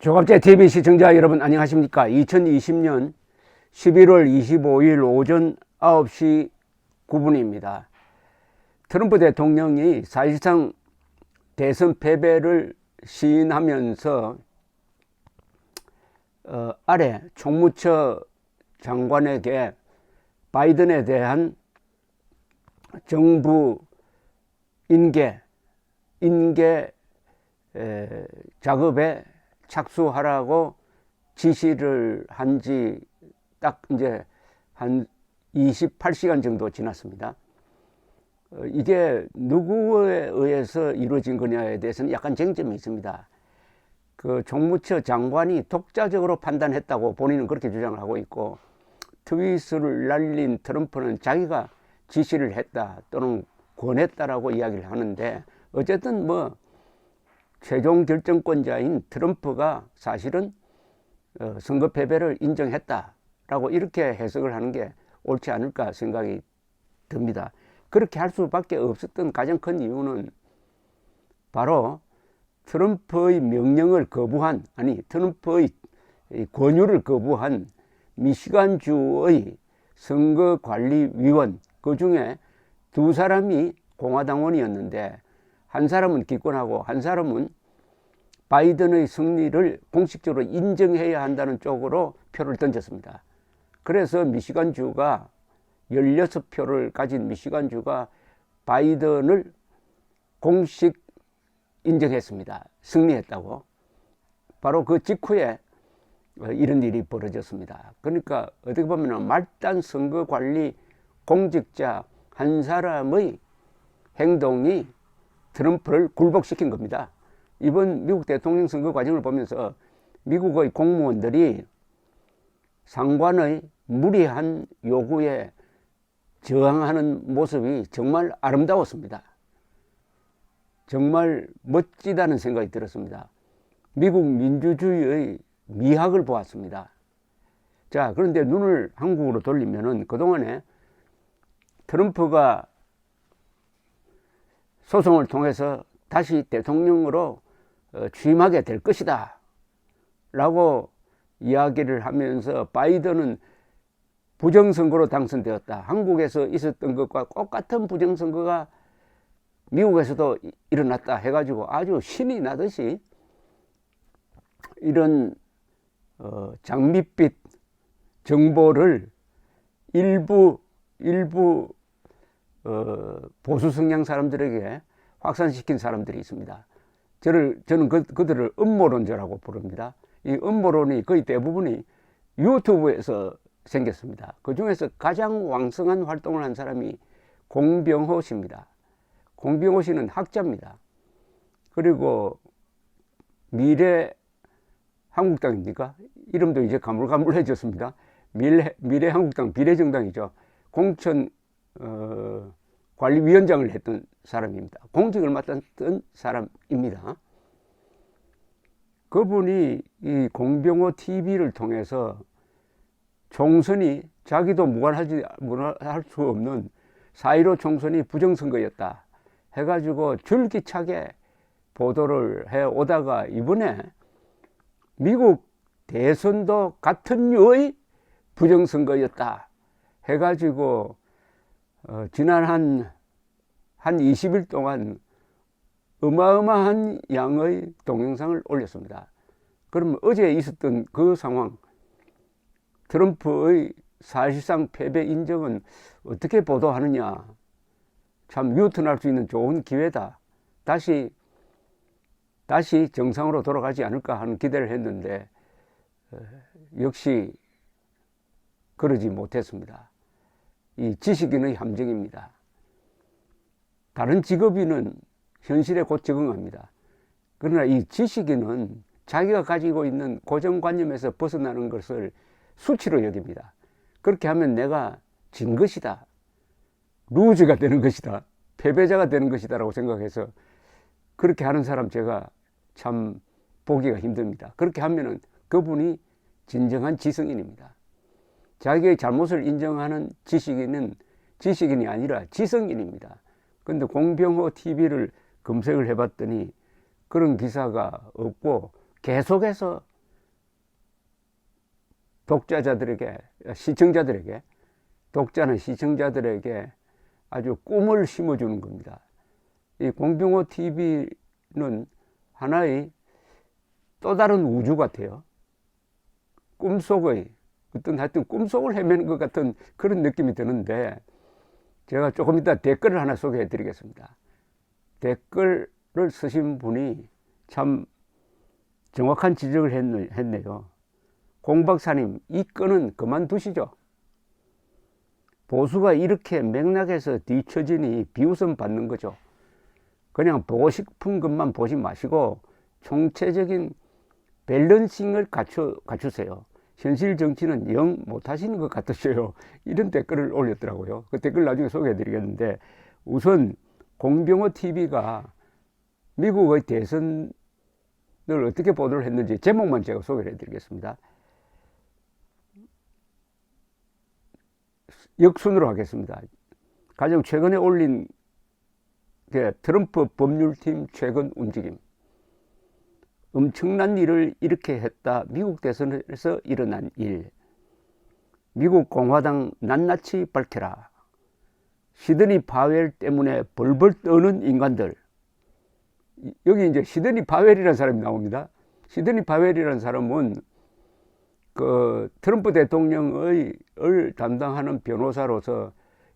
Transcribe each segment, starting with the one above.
조갑제 TV 시청자 여러분 안녕하십니까? 2020년 11월 25일 오전 9시 9분입니다. 트럼프 대통령이 사실상 대선 패배를 시인하면서 아래 총무처 장관에게 바이든에 대한 정부 인계 작업에 착수하라고 지시를 한 지 딱 이제 한 28시간 정도 지났습니다. 이게 누구에 의해서 이루어진 거냐에 대해서는 약간 쟁점이 있습니다. 그 총무처 장관이 독자적으로 판단했다고 본인은 그렇게 주장을 하고 있고, 트윗을 날린 트럼프는 자기가 지시를 했다 또는 권했다라고 이야기를 하는데, 어쨌든 뭐 최종 결정권자인 트럼프가 사실은 선거 패배를 인정했다라고 이렇게 해석을 하는 게 옳지 않을까 생각이 듭니다. 그렇게 할 수밖에 없었던 가장 큰 이유는 바로 트럼프의 명령을 거부한, 트럼프의 권유를 거부한 미시간주의 선거관리위원, 그 중에 두 사람이 공화당원이었는데 한 사람은 기권하고 한 사람은 바이든의 승리를 공식적으로 인정해야 한다는 쪽으로 표를 던졌습니다. 그래서 미시간주가 16표를 가진 미시간주가 바이든을 공식 인정했습니다. 승리했다고. 바로 그 직후에 이런 일이 벌어졌습니다. 그러니까 어떻게 보면 말단 선거관리 공직자 한 사람의 행동이 트럼프를 굴복시킨 겁니다. 이번 미국 대통령 선거 과정을 보면서 미국의 공무원들이 상관의 무리한 요구에 저항하는 모습이 정말 아름다웠습니다. 정말 멋지다는 생각이 들었습니다. 미국 민주주의의 미학을 보았습니다. 자, 그런데 눈을 한국으로 돌리면은 그동안에 트럼프가 소송을 통해서 다시 대통령으로 취임하게 될 것이다 라고 이야기를 하면서 바이든은 부정선거로 당선되었다. 한국에서 있었던 것과 똑같은 부정선거가 미국에서도 일어났다 해가지고 아주 신이 나듯이 이런 장밋빛 정보를 일부 보수 성향 사람들에게 확산시킨 사람들이 있습니다. 저는 그들을 음모론자라고 부릅니다. 이 음모론이 거의 대부분이 유튜브에서 생겼습니다. 그 중에서 가장 왕성한 활동을 한 사람이 공병호 씨입니다. 공병호 씨는 학자입니다. 그리고 미래한국당입니까? 이름도 이제 가물가물해졌습니다. 미래한국당 비례정당이죠. 공천 관리위원장을 했던 사람입니다. 공직을 맡았던 사람입니다. 그분이 이 공병호 TV를 통해서 총선이 자기도 무관할 수 없는 4.15 총선이 부정선거였다 해가지고 줄기차게 보도를 해오다가 이번에 미국 대선도 같은 류의 부정선거였다 해가지고 지난 한 20일 동안 어마어마한 양의 동영상을 올렸습니다. 그러면 어제 있었던 그 상황, 트럼프의 사실상 패배 인정은 어떻게 보도하느냐, 참 유턴할 수 있는 좋은 기회다. 다시 정상으로 돌아가지 않을까 하는 기대를 했는데 역시 그러지 못했습니다. 이 지식인의 함정입니다. 다른 직업인은 현실에 곧 적응합니다. 그러나 이 지식인은 자기가 가지고 있는 고정관념에서 벗어나는 것을 수치로 여깁니다. 그렇게 하면 내가 진 것이다, 루즈가 되는 것이다, 패배자가 되는 것이다 라고 생각해서 그렇게 하는 사람 제가 참 보기가 힘듭니다. 그렇게 하면은 그분이 진정한 지성인입니다. 자기의 잘못을 인정하는 지식인은 지식인이 아니라 지성인입니다. 그런데 공병호 TV를 검색을 해봤더니 그런 기사가 없고 계속해서 독자자들에게, 시청자들에게, 독자는 시청자들에게 아주 꿈을 심어주는 겁니다. 이 공병호 TV는 하나의 또 다른 우주 같아요. 꿈속의 어떤 하여튼 꿈속을 헤매는 것 같은 그런 느낌이 드는데, 제가 조금 이따 댓글을 하나 소개해 드리겠습니다. 댓글을 쓰신 분이 참 정확한 지적을 했네요. 공박사님, 이 건은 그만두시죠. 보수가 이렇게 맥락에서 뒤처지니 비웃음 받는 거죠. 그냥 보고 싶은 것만 보지 마시고 총체적인 밸런싱을 갖추세요. 현실 정치는 영 못하시는 것 같으셔요. 이런 댓글을 올렸더라고요. 그 댓글 나중에 소개해 드리겠는데, 우선 공병호 TV가 미국의 대선을 어떻게 보도를 했는지 제목만 제가 소개를 해 드리겠습니다. 역순으로 하겠습니다. 가장 최근에 올린 게 트럼프 법률팀 최근 움직임. 엄청난 일을 이렇게 했다. 미국 대선에서 일어난 일. 미국 공화당 낱낱이 밝혀라. 시드니 파웰 때문에 벌벌 떠는 인간들. 여기 이제 시드니 파웰이라는 사람이 나옵니다. 시드니 파웰이라는 사람은 그 트럼프 대통령을 담당하는 변호사로서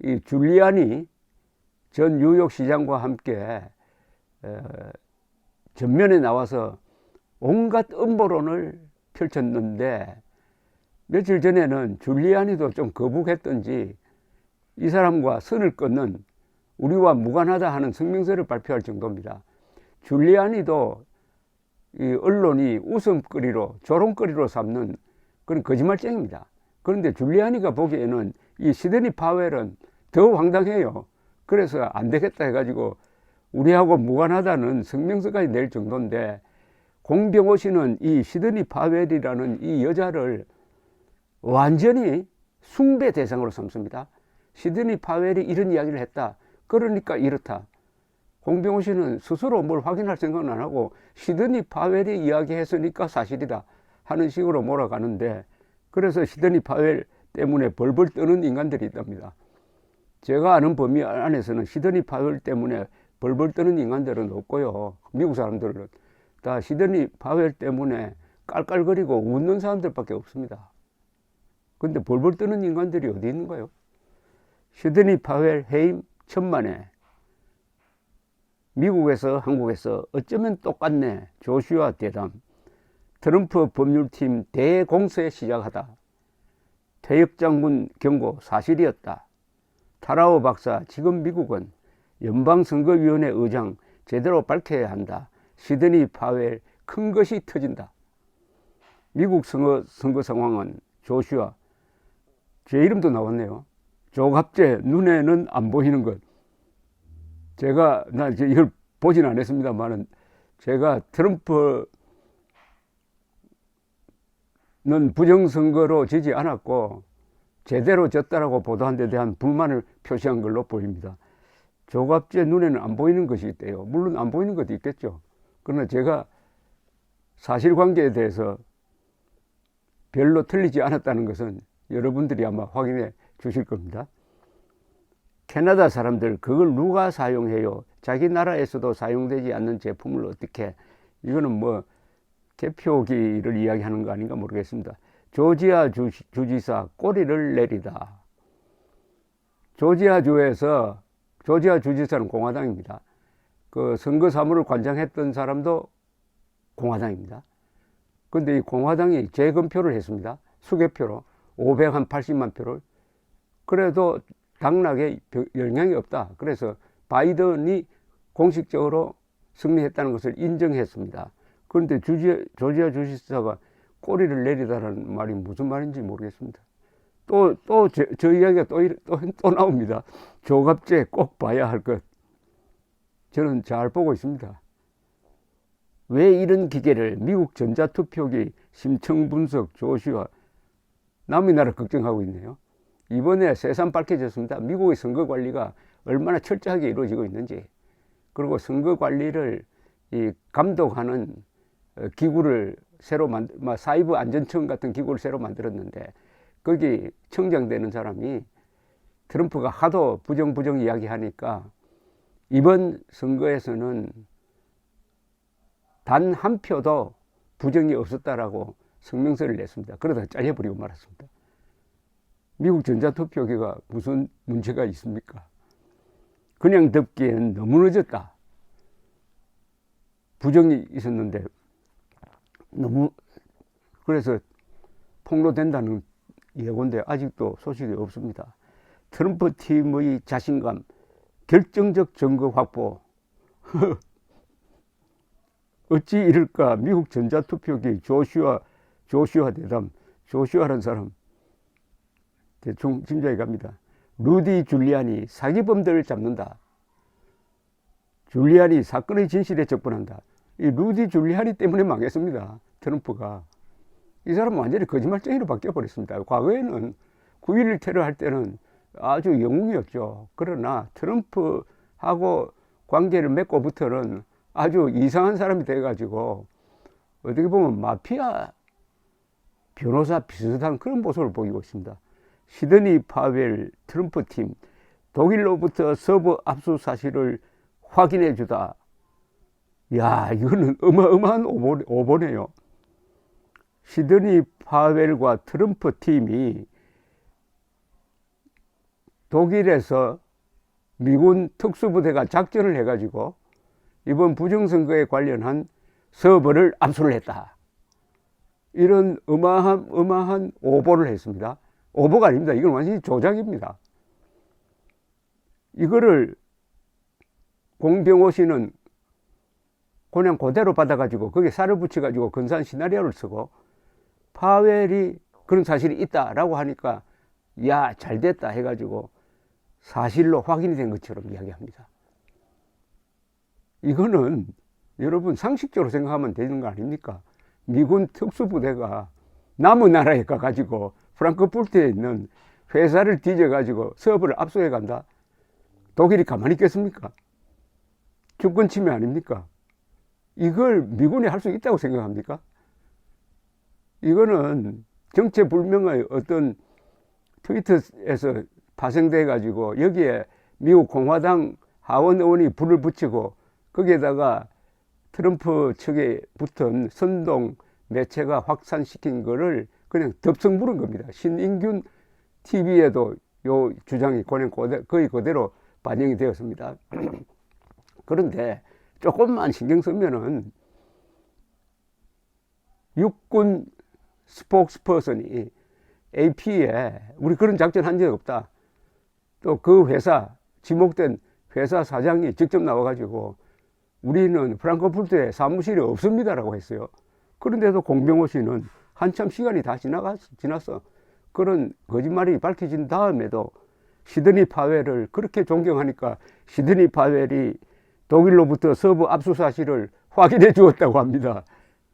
이 줄리아니 전 뉴욕 시장과 함께 전면에 나와서 온갖 음모론을 펼쳤는데, 며칠 전에는 줄리아니도 좀 거북했던지 이 사람과 선을 끊는, 우리와 무관하다 하는 성명서를 발표할 정도입니다. 줄리아니도 이 언론이 웃음거리로, 조롱거리로 삼는 그런 거짓말쟁입니다. 그런데 줄리아니가 보기에는 이 시드니 파웰은 더 황당해요. 그래서 안 되겠다 해가지고 우리하고 무관하다는 성명서까지 낼 정도인데, 공병호 씨는 이 시드니 파웰이라는 이 여자를 완전히 숭배 대상으로 삼습니다. 시드니 파웰이 이런 이야기를 했다, 그러니까 이렇다. 공병호 씨는 스스로 뭘 확인할 생각은 안 하고 시드니 파웰이 이야기했으니까 사실이다 하는 식으로 몰아가는데, 그래서 시드니 파웰 때문에 벌벌 떠는 인간들이 있답니다. 제가 아는 범위 안에서는 시드니 파웰 때문에 벌벌 떠는 인간들은 없고요. 미국 사람들은 다 시드니 파웰 때문에 깔깔거리고 웃는 사람들밖에 없습니다. 근데 벌벌 떠는 인간들이 어디 있는 거예요? 시드니 파웰 해임 천만에. 미국에서 한국에서 어쩌면 똑같네. 조슈아 대담. 트럼프 법률팀 대공세 시작하다. 퇴역장군 경고 사실이었다. 타라오 박사, 지금 미국은 연방선거위원회 의장 제대로 밝혀야 한다. 시드니 파웰 큰 것이 터진다. 미국 선거 상황은 조슈아, 제 이름도 나왔네요. 조갑제, 눈에는 안 보이는 것. 제가 이걸 보진 않았습니다만은, 제가 트럼프는 부정선거로 지지 않았고 제대로 졌다라고 보도한 데 대한 불만을 표시한 걸로 보입니다. 조갑제 눈에는 안 보이는 것이 있대요. 물론 안 보이는 것도 있겠죠. 그러나 제가 사실관계에 대해서 별로 틀리지 않았다는 것은 여러분들이 아마 확인해 주실 겁니다. 캐나다 사람들, 그걸 누가 사용해요? 자기 나라에서도 사용되지 않는 제품을 어떻게, 이거는 뭐 개표기를 이야기하는 거 아닌가 모르겠습니다. 조지아 주지사 꼬리를 내리다. 조지아 주지사는 공화당입니다. 그 선거 사무를 관장했던 사람도 공화당입니다. 근데 이 공화당이 재검표를 했습니다. 수개표로 580만 표를. 그래도 당락에 영향이 없다. 그래서 바이든이 공식적으로 승리했다는 것을 인정했습니다. 그런데 조지아 주지사가 꼬리를 내리다라는 말이 무슨 말인지 모르겠습니다. 또 저 이야기가 또 나옵니다. 조갑제 꼭 봐야 할 것. 저는 잘 보고 있습니다. 왜 이런 기계를, 미국 전자투표기 심층분석 조슈아, 남의 나라 걱정하고 있네요. 이번에 새삼 밝혀졌습니다. 미국의 선거 관리가 얼마나 철저하게 이루어지고 있는지, 그리고 선거 관리를 감독하는 기구를 새로 사이버 안전청 같은 기구를 새로 만들었는데 거기 청장되는 사람이 트럼프가 하도 부정 이야기하니까 이번 선거에서는 단 한 표도 부정이 없었다라고 성명서를 냈습니다. 그러다 잘려버리고 말았습니다. 미국 전자투표기가 무슨 문제가 있습니까? 그냥 듣기엔 너무 늦었다. 부정이 있었는데 너무 그래서 폭로된다는 예고인데 아직도 소식이 없습니다. 트럼프 팀의 자신감, 결정적 증거 확보. 어찌 이럴까? 미국 전자투표기 조슈아 대담, 조슈아라는 사람 대충 짐작이 갑니다. 루디 줄리안이 사기범들을 잡는다. 줄리안이 사건의 진실에 접근한다. 이 루디 줄리안이 때문에 망했습니다. 트럼프가. 이 사람은 완전히 거짓말쟁이로 바뀌어버렸습니다. 과거에는 9.11 테러 할 때는 아주 영웅이었죠. 그러나 트럼프하고 관계를 맺고부터는 아주 이상한 사람이 돼가지고 어떻게 보면 마피아 변호사 비슷한 그런 모습을 보이고 있습니다. 시드니 파웰 트럼프 팀, 독일로부터 서버 압수 사실을 확인해 주다. 야, 이거는 어마어마한 오보네요. 시드니 파웰과 트럼프 팀이 독일에서 미군 특수부대가 작전을 해가지고 이번 부정선거에 관련한 서버를 압수를 했다. 이런 어마어마한 오보를 했습니다. 오보가 아닙니다. 이건 완전히 조작입니다. 이거를 공병호 씨는 그냥 그대로 받아가지고 거기에 살을 붙여가지고 근사한 시나리오를 쓰고 파웰이 그런 사실이 있다라고 하니까 야, 잘 됐다 해가지고 사실로 확인이 된 것처럼 이야기합니다. 이거는 여러분 상식적으로 생각하면 되는 거 아닙니까? 미군 특수부대가 남의 나라에 가가지고 프랑크푸르트에 있는 회사를 뒤져가지고 서버를 압수해 간다? 독일이 가만히 있겠습니까? 주권 침해 아닙니까? 이걸 미군이 할 수 있다고 생각합니까? 이거는 정체불명의 어떤 트위터에서 파생돼 가지고 여기에 미국 공화당 하원 의원이 불을 붙이고 거기에다가 트럼프 측에 붙은 선동 매체가 확산시킨 거를 그냥 덥석 물은 겁니다. 신인균 TV에도 요 주장이 거의 그대로 반영이 되었습니다. 그런데 조금만 신경 쓰면은 육군 스포크스퍼슨이 AP에 우리 그런 작전 한 적 없다. 또 그 회사 지목된 회사 사장이 직접 나와가지고 우리는 프랑크푸르트에 사무실이 없습니다라고 했어요. 그런데도 공병호 씨는 한참 시간이 다 지났어. 그런 거짓말이 밝혀진 다음에도 시드니 파웰을 그렇게 존경하니까 시드니 파웰이 독일로부터 서부 압수 사실을 확인해 주었다고 합니다.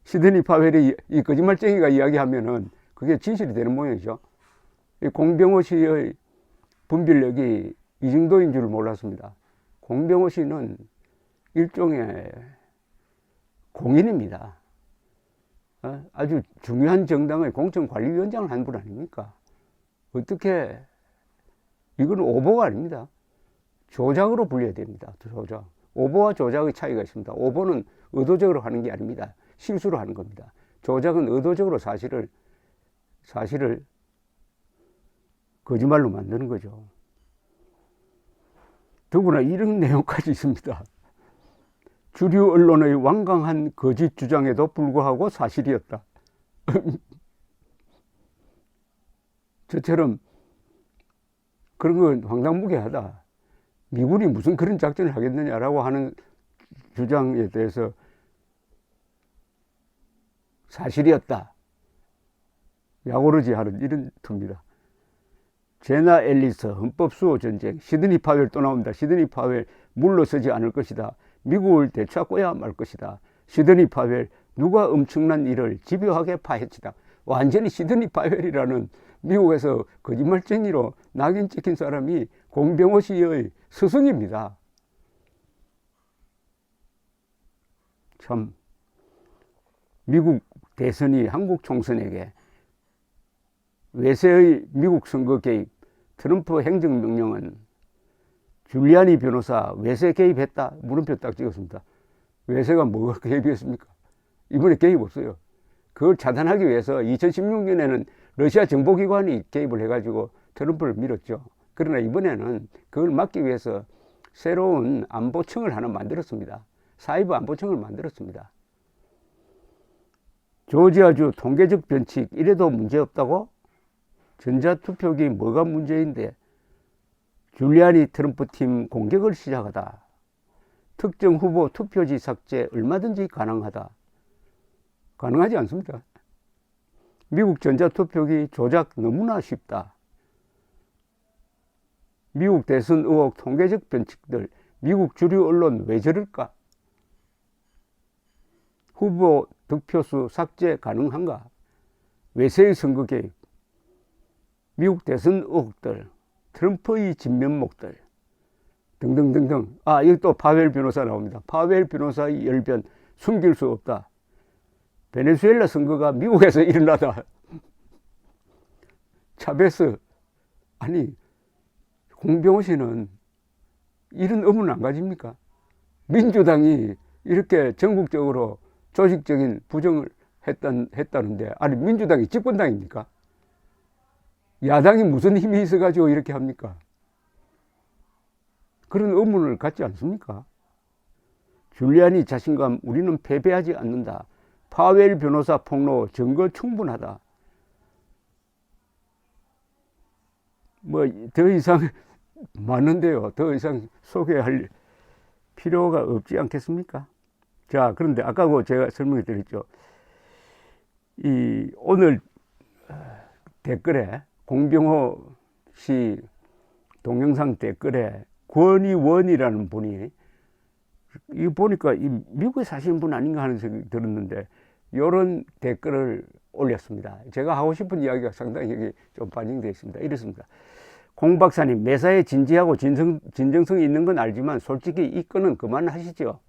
시드니 파웰이 이 거짓말쟁이가 이야기하면은 그게 진실이 되는 모양이죠. 이 공병호 씨의 분별력이 이 정도인 줄 몰랐습니다. 공병호 씨는 일종의 공인입니다. 아주 중요한 정당의 공천관리위원장을 한 분 아닙니까? 어떻게, 이건 오보가 아닙니다. 조작으로 분류해야 됩니다. 조작. 오보와 조작의 차이가 있습니다. 오보는 의도적으로 하는 게 아닙니다. 실수로 하는 겁니다. 조작은 의도적으로 사실을 거짓말로 만드는 거죠. 더구나 이런 내용까지 있습니다. 주류 언론의 완강한 거짓 주장에도 불구하고 사실이었다. 저처럼 그런 건 황당무계하다. 미군이 무슨 그런 작전을 하겠느냐라고 하는 주장에 대해서 사실이었다. 야고르지 하는 이런 투입니다. 제나 앨리스 헌법수호 전쟁, 시드니 파웰 또 나옵니다. 시드니 파웰 물러서지 않을 것이다. 미국을 되찾고야 말 것이다. 시드니 파웰 누가 엄청난 일을 집요하게 파헤치다. 완전히 시드니 파웰이라는 미국에서 거짓말쟁이로 낙인 찍힌 사람이 공병호 씨의 스승입니다. 참 미국 대선이 한국 총선에게 외세의 미국 선거 개입, 트럼프 행정명령은 줄리아니 변호사 외세 개입했다? 물음표 딱 찍었습니다. 외세가 뭐가 개입했습니까? 이번에 개입 없어요. 그걸 차단하기 위해서 2016년에는 러시아 정보기관이 개입을 해가지고 트럼프를 밀었죠. 그러나 이번에는 그걸 막기 위해서 새로운 안보청을 하나 만들었습니다. 사이버 안보청을 만들었습니다. 조지아주 통계적 변칙, 이래도 문제없다고? 전자투표기 뭐가 문제인데 줄리아니 트럼프 팀 공격을 시작하다. 특정 후보 투표지 삭제 얼마든지 가능하다. 가능하지 않습니다. 미국 전자투표기 조작 너무나 쉽다. 미국 대선 의혹 통계적 변칙들, 미국 주류 언론 왜 저럴까? 후보 득표수 삭제 가능한가? 외세의 선거 개입, 미국 대선 의혹들, 트럼프의 진면목들 등등등등. 아, 여기 또 파웰 변호사 나옵니다. 파웰 변호사의 열변 숨길 수 없다. 베네수엘라 선거가 미국에서 일어나다. 차베스, 아니 공병호 씨는 이런 의무는 안 가집니까? 민주당이 이렇게 전국적으로 조직적인 부정을 했다는데, 아니 민주당이 집권당입니까? 야당이 무슨 힘이 있어가지고 이렇게 합니까? 그런 의무를 갖지 않습니까? 줄리아니 자신감, 우리는 패배하지 않는다. 파웰 변호사 폭로, 증거 충분하다. 뭐 더 이상 많은데요. 더 이상 소개할 필요가 없지 않겠습니까? 자, 그런데 아까 제가 설명해 드렸죠. 오늘 댓글에, 공병호 씨 동영상 댓글에 권의원이라는 분이, 이거 보니까 미국에 사시는 분 아닌가 하는 생각이 들었는데, 이런 댓글을 올렸습니다. 제가 하고 싶은 이야기가 상당히 여기 좀 반영되어 있습니다. 이렇습니다. 공 박사님, 매사에 진지하고 진정성이 있는 건 알지만 솔직히 이 건은 그만하시죠.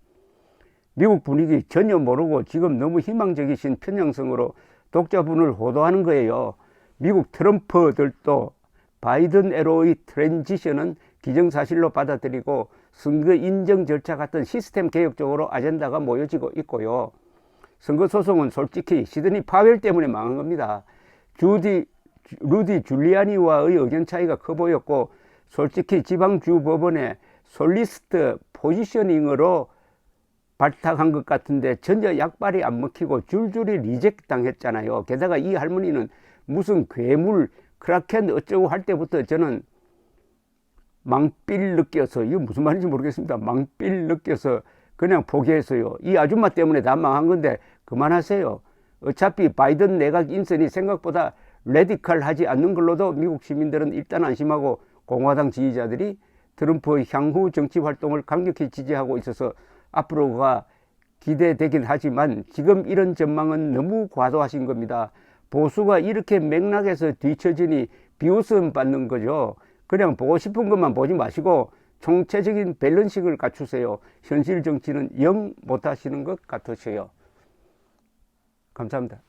미국 분위기 전혀 모르고 지금 너무 희망적이신 편향성으로 독자분을 호도하는 거예요. 미국 트럼프들도 바이든 에로의 트랜지션은 기정사실로 받아들이고 선거 인정 절차 같은 시스템 개혁적으로 아젠다가 모여지고 있고요. 선거소송은 솔직히 시드니 파웰 때문에 망한 겁니다. 루디 줄리아니와의 의견 차이가 커 보였고, 솔직히 지방주 법원의 솔리스트 포지셔닝으로 발탁한 것 같은데 전혀 약발이 안 먹히고 줄줄이 리젝트 당했잖아요. 게다가 이 할머니는 무슨 괴물, 크라켄 어쩌고 할 때부터 저는 망삘 느껴서, 이거 무슨 말인지 모르겠습니다. 망삘 느껴서 그냥 포기했어요. 이 아줌마 때문에 다 망한 건데 그만하세요. 어차피 바이든 내각 인선이 생각보다 레디컬하지 않는 걸로도 미국 시민들은 일단 안심하고, 공화당 지지자들이 트럼프의 향후 정치 활동을 강력히 지지하고 있어서 앞으로가 기대되긴 하지만 지금 이런 전망은 너무 과도하신 겁니다. 보수가 이렇게 맥락에서 뒤처지니 비웃음 받는 거죠. 그냥 보고 싶은 것만 보지 마시고 총체적인 밸런싱을 갖추세요. 현실 정치는 영 못하시는 것 같으세요. 감사합니다.